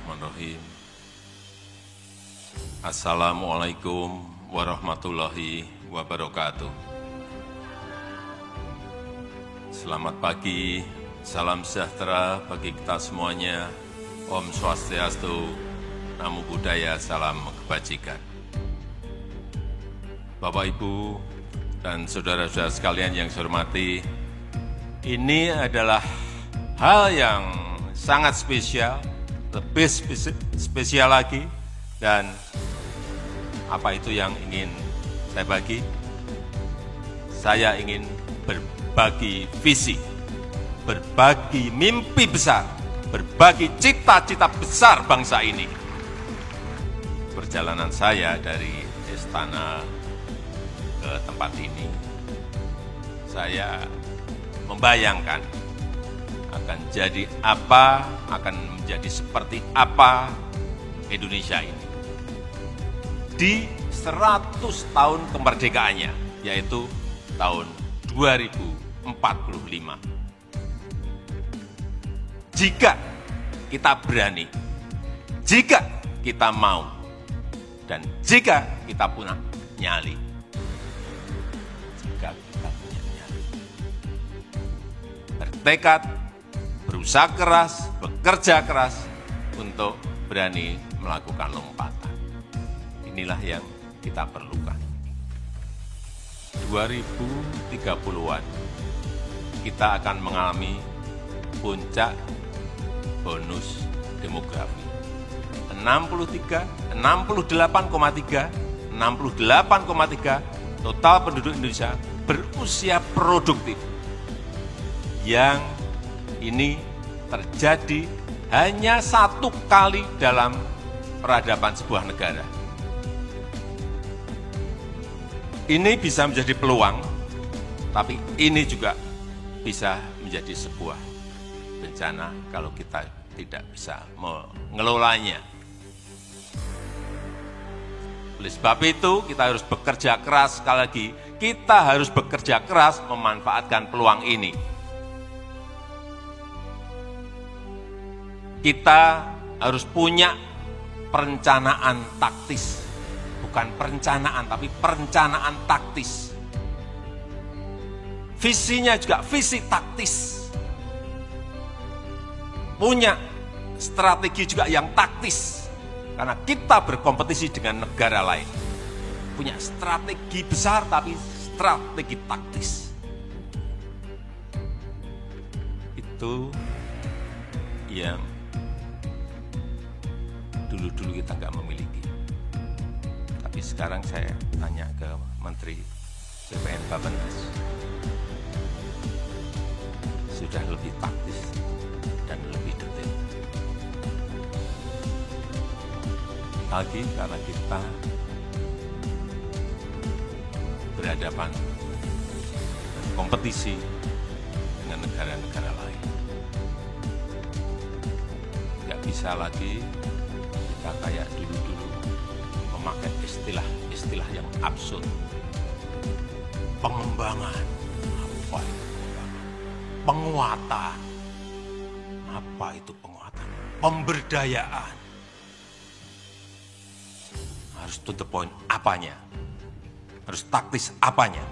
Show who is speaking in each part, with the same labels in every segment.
Speaker 1: Bismillahirrahmanirrahim. Assalamualaikum warahmatullahi wabarakatuh. Selamat pagi, salam sejahtera bagi kita semuanya. Om Swastiastu, Namo Buddhaya, salam kebajikan. Bapak, Ibu, dan saudara-saudara sekalian yang saya hormati, ini adalah hal yang sangat spesial, lebih spesial lagi, dan apa itu yang ingin saya bagi? Saya ingin berbagi visi, berbagi mimpi besar, berbagi cita-cita besar bangsa ini. Perjalanan saya dari istana ke tempat ini, saya membayangkan akan jadi apa, akan menjadi seperti apa Indonesia ini di 100 tahun kemerdekaannya, yaitu tahun 2045. Jika kita berani, jika kita mau, dan jika kita punya nyali. Jika kita punya nyali. Bertekad, berusaha keras, bekerja keras untuk berani melakukan lompatan. Inilah yang kita perlukan. 2030-an kita akan mengalami puncak bonus demografi. 68,3 total penduduk Indonesia berusia produktif. Yang ini terjadi hanya satu kali dalam peradaban sebuah negara. Ini bisa menjadi peluang, tapi ini juga bisa menjadi sebuah bencana kalau kita tidak bisa mengelolanya. Oleh sebab itu, kita harus bekerja keras. Sekali lagi, kita harus bekerja keras memanfaatkan peluang ini. Kita harus punya perencanaan taktis. Bukan perencanaan, tapi perencanaan taktis. Visinya juga visi taktis. Punya strategi juga yang taktis. Karena kita berkompetisi dengan negara lain. Punya strategi besar, tapi strategi taktis. Itu yang dulu-dulu kita nggak memiliki. Tapi sekarang saya tanya ke Menteri BPN Bappenas, sudah lebih taktis dan lebih detail. Lagi karena kita berhadapan dan kompetisi dengan negara-negara lain. Nggak bisa lagi kita kayak dulu-dulu memakai istilah-istilah yang absurd. Pengembangan, apa itu pengembangan? Penguatan, apa itu penguatan? Pemberdayaan, harus to the point apanya? Harus taktis apanya?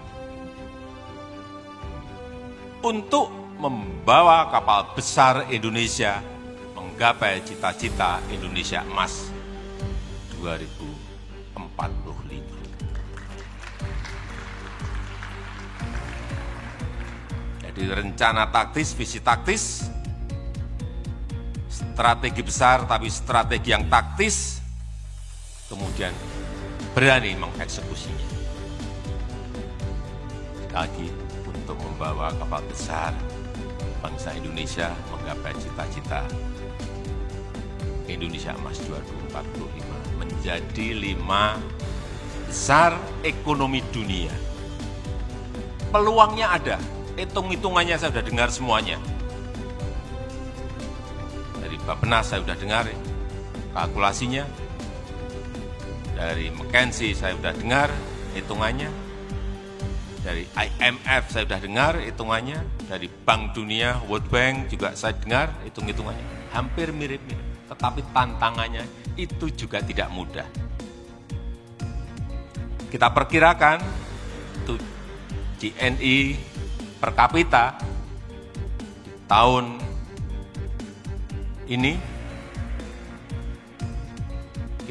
Speaker 1: Untuk membawa kapal besar Indonesia menggapai cita-cita Indonesia Emas 2045. Jadi rencana taktis, visi taktis, strategi besar tapi strategi yang taktis, kemudian berani mengeksekusinya. Lagi untuk membawa kapal besar bangsa Indonesia menggapai cita-cita Indonesia Emas 2045 menjadi 5 besar ekonomi dunia. Peluangnya ada, hitung-hitungannya saya sudah dengar semuanya. Dari Bappenas saya sudah dengar kalkulasinya, dari McKinsey saya sudah dengar hitungannya, dari IMF saya sudah dengar hitungannya, dari Bank Dunia, World Bank juga saya dengar hitung-hitungannya. Hampir mirip-mirip. tetapi tantangannya itu juga tidak mudah. Kita perkirakan itu GNI per kapita di tahun ini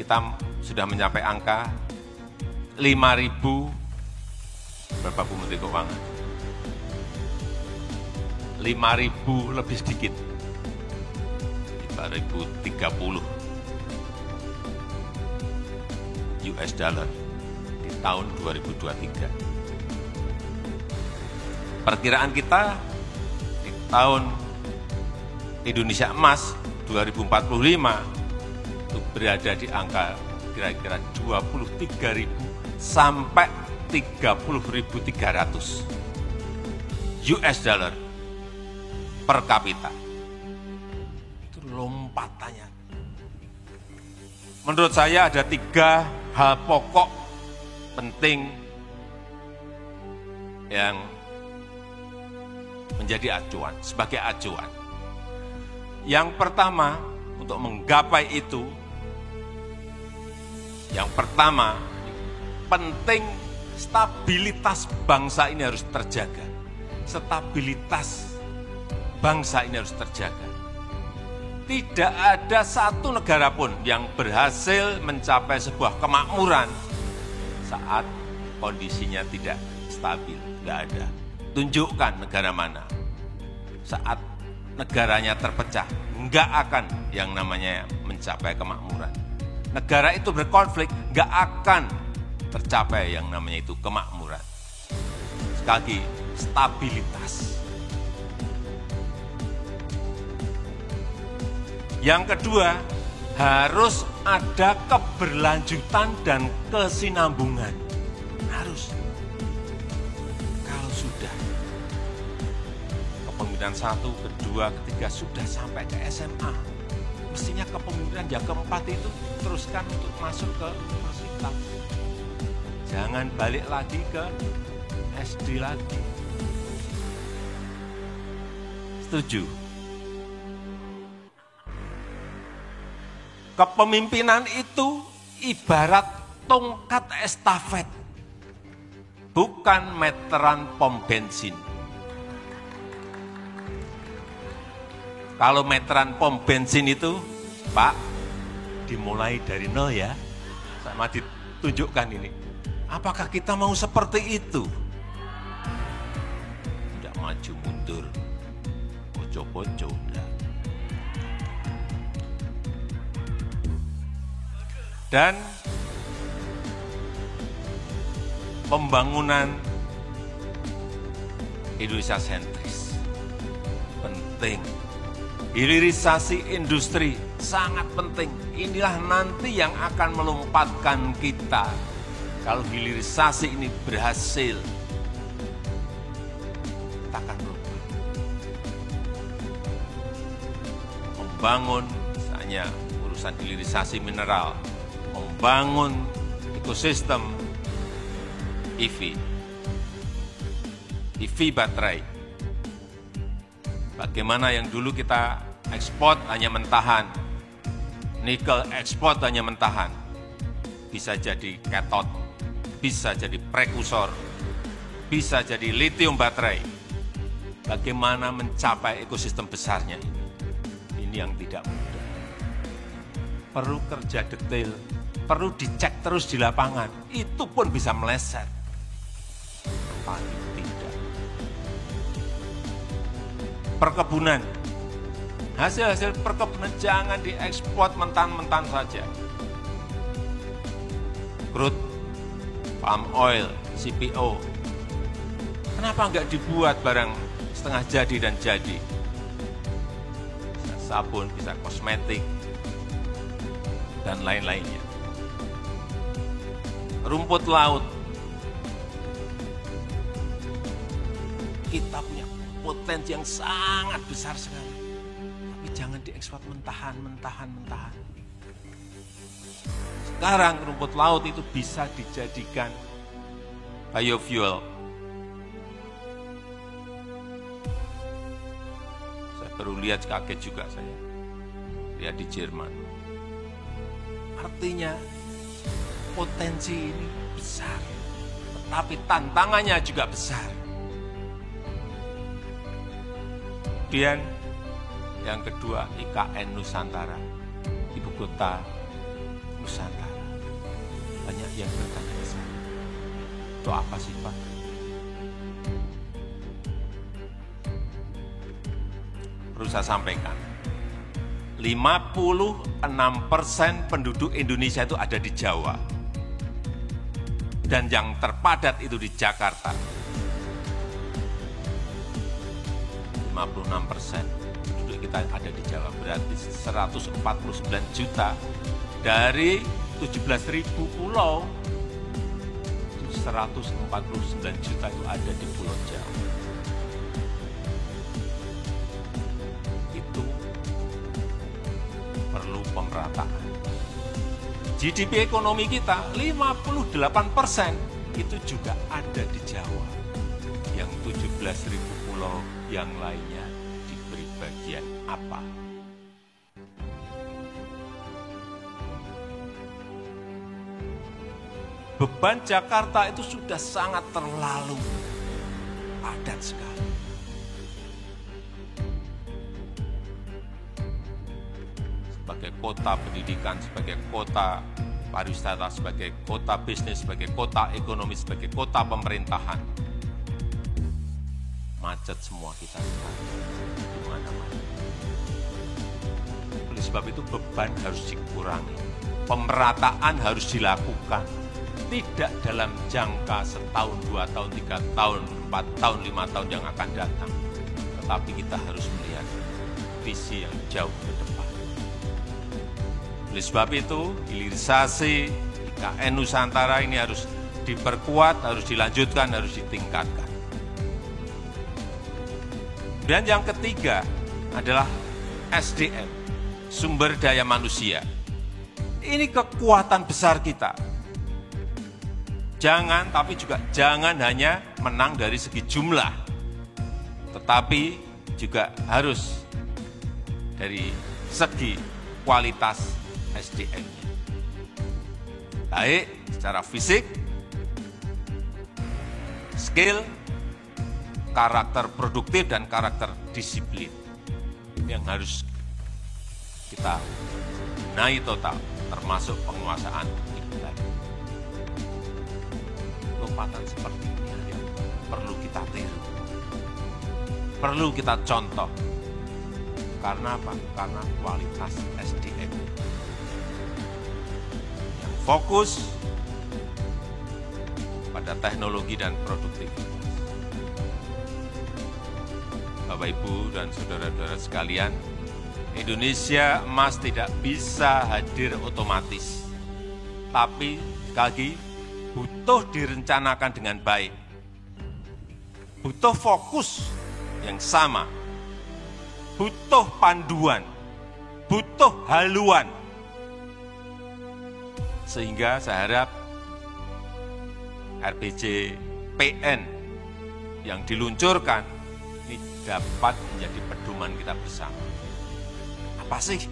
Speaker 1: kita sudah mencapai angka 5.000, berapa Bu Menteri Keuangan? 5.000 lebih sedikit, 5.030 US dollar di tahun 2023. Perkiraan kita di tahun Indonesia Emas 2045 itu berada di angka kira-kira 23.000 sampai 30.300 US dollar per kapita. Itu lompatannya. Menurut saya ada 3 hal pokok penting yang menjadi acuan, sebagai acuan. Yang pertama, untuk menggapai itu, yang pertama, penting stabilitas bangsa ini harus terjaga. Stabilitas bangsa ini harus terjaga. Tidak ada satu negara pun yang berhasil mencapai sebuah kemakmuran saat kondisinya tidak stabil. Tidak ada. Tunjukkan negara mana. Saat negaranya terpecah, enggak akan yang namanya mencapai kemakmuran. Negara itu berkonflik, enggak akan tercapai yang namanya itu kemakmuran. Sekali lagi, stabilitas. Yang kedua, harus ada keberlanjutan dan kesinambungan. Harus. Kalau sudah kepemimpinan 1, kedua, ketiga sudah sampai ke SMA, mestinya kepemimpinan yang keempat itu teruskan untuk masuk ke universitas. Jangan balik lagi ke SD lagi. Setuju? Kepemimpinan itu ibarat tongkat estafet, bukan meteran pom bensin. Kalau meteran pom bensin itu, Pak, dimulai dari nol ya. Sama ditunjukkan ini. Apakah kita mau seperti itu? Tidak maju mundur, bocor-bocor. Dan pembangunan Indonesia sentris penting. Hilirisasi industri sangat penting. Inilah nanti yang akan melompatkan kita. Kalau hilirisasi ini berhasil, kita akan lompat. Membangun misalnya urusan hilirisasi mineral, membangun ekosistem EV baterai. Bagaimana yang dulu kita ekspor hanya mentahan, nikel ekspor hanya mentahan, bisa jadi katot, bisa jadi prekursor, bisa jadi lithium baterai. Bagaimana mencapai ekosistem besarnya ini yang tidak mudah. Perlu kerja detail, perlu dicek terus di lapangan. Itu pun bisa meleset. Paling tidak. Perkebunan. Hasil-hasil perkebunan jangan diekspor mentah-mentah saja. Crude, palm oil, CPO. Kenapa enggak dibuat barang setengah jadi dan jadi? Bisa sabun, bisa kosmetik, dan lain-lainnya. Rumput laut. Kita punya potensi yang sangat besar sekali. Tapi jangan diekspor mentahan. Sekarang rumput laut itu bisa dijadikan biofuel. Saya baru lihat, kaget juga saya. lihat di Jerman. Artinya potensi ini besar, tetapi tantangannya juga besar. Kemudian yang kedua, IKN Nusantara, ibu kota Nusantara. Banyak yang bertanya ke saya, itu apa sih Pak? Perlu saya sampaikan, 56% penduduk Indonesia itu ada di Jawa. Dan yang terpadat itu di Jakarta. 56% penduduk kita ada di Jawa, berarti 149 juta dari 17.000 pulau, 149 juta itu ada di Pulau Jawa. Itu perlu pemerataan. GDP ekonomi kita 58% itu juga ada di Jawa. Yang 17.000 pulau yang lainnya diberi bagian apa? Beban Jakarta itu sudah sangat terlalu padat sekali. Sebagai kota pendidikan, sebagai kota pariwisata, sebagai kota bisnis, sebagai kota ekonomi, sebagai kota pemerintahan, macet semua kita di mana-mana. Oleh sebab itu beban harus dikurangi, pemerataan harus dilakukan, tidak dalam jangka setahun, 2 tahun, 3 tahun, 4 tahun, 5 tahun yang akan datang, tetapi kita harus melihat visi yang jauh ke depan. Oleh sebab itu, hilirisasi IKN Nusantara ini harus diperkuat, harus dilanjutkan, harus ditingkatkan. Dan yang ketiga adalah SDM, sumber daya manusia. Ini kekuatan besar kita. Jangan, tapi juga jangan hanya menang dari segi jumlah, tetapi juga harus dari segi kualitas SDM-nya. Baik secara fisik, skill, karakter produktif, dan karakter disiplin. Ini yang harus kita benahi total, termasuk penguasaan iblis. Lompatan seperti ini yang perlu kita tiru, perlu kita contoh. Karena apa? Karena kualitas SDM yang fokus pada teknologi dan produktivitas. Bapak, Ibu, dan saudara-saudara sekalian, Indonesia emas tidak bisa hadir otomatis. Tapi, sekali lagi, butuh direncanakan dengan baik. Butuh fokus yang sama. Butuh panduan. Butuh haluan. Sehingga saya harap RPJPN yang diluncurkan ini dapat menjadi pedoman kita bersama. Apa sih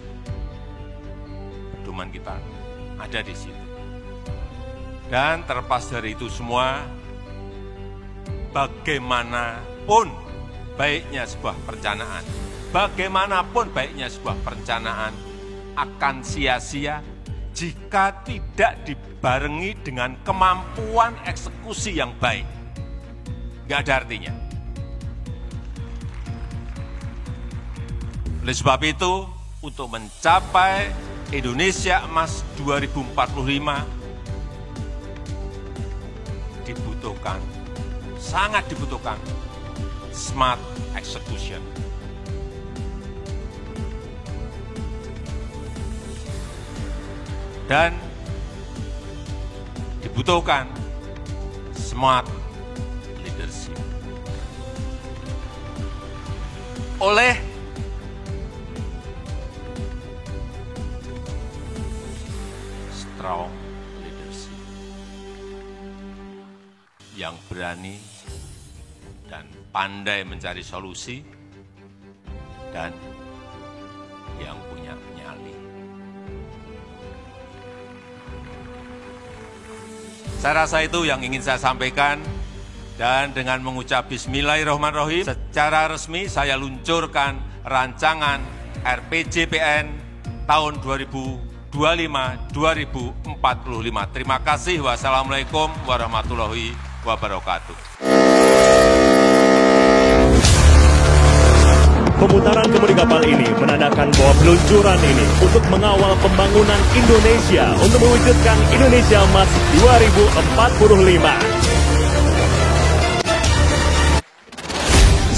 Speaker 1: pedoman kita? Ada di situ. Dan terlepas dari itu semua, bagaimanapun baiknya sebuah perencanaan, bagaimanapun baiknya sebuah perencanaan akan sia-sia jika tidak dibarengi dengan kemampuan eksekusi yang baik. Nggak ada artinya. Oleh sebab itu, untuk mencapai Indonesia Emas 2045, dibutuhkan, sangat dibutuhkan, smart execution. Dan dibutuhkan smart leadership. Oleh strong leadership yang berani dan pandai mencari solusi dan yang punya nyali. Saya rasa itu yang ingin saya sampaikan, dan dengan mengucap Bismillahirrahmanirrahim, secara resmi saya luncurkan rancangan RPJPN tahun 2025-2045. Terima kasih. Wassalamualaikum warahmatullahi wabarakatuh.
Speaker 2: Pemutaran kemudi kapal ini menandakan bahwa peluncuran ini untuk mengawal pembangunan Indonesia untuk mewujudkan Indonesia Emas 2045.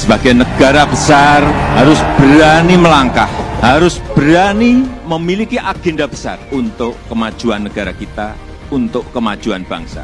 Speaker 3: Sebagai negara besar harus berani melangkah, harus berani memiliki agenda besar untuk kemajuan negara kita, untuk kemajuan bangsa.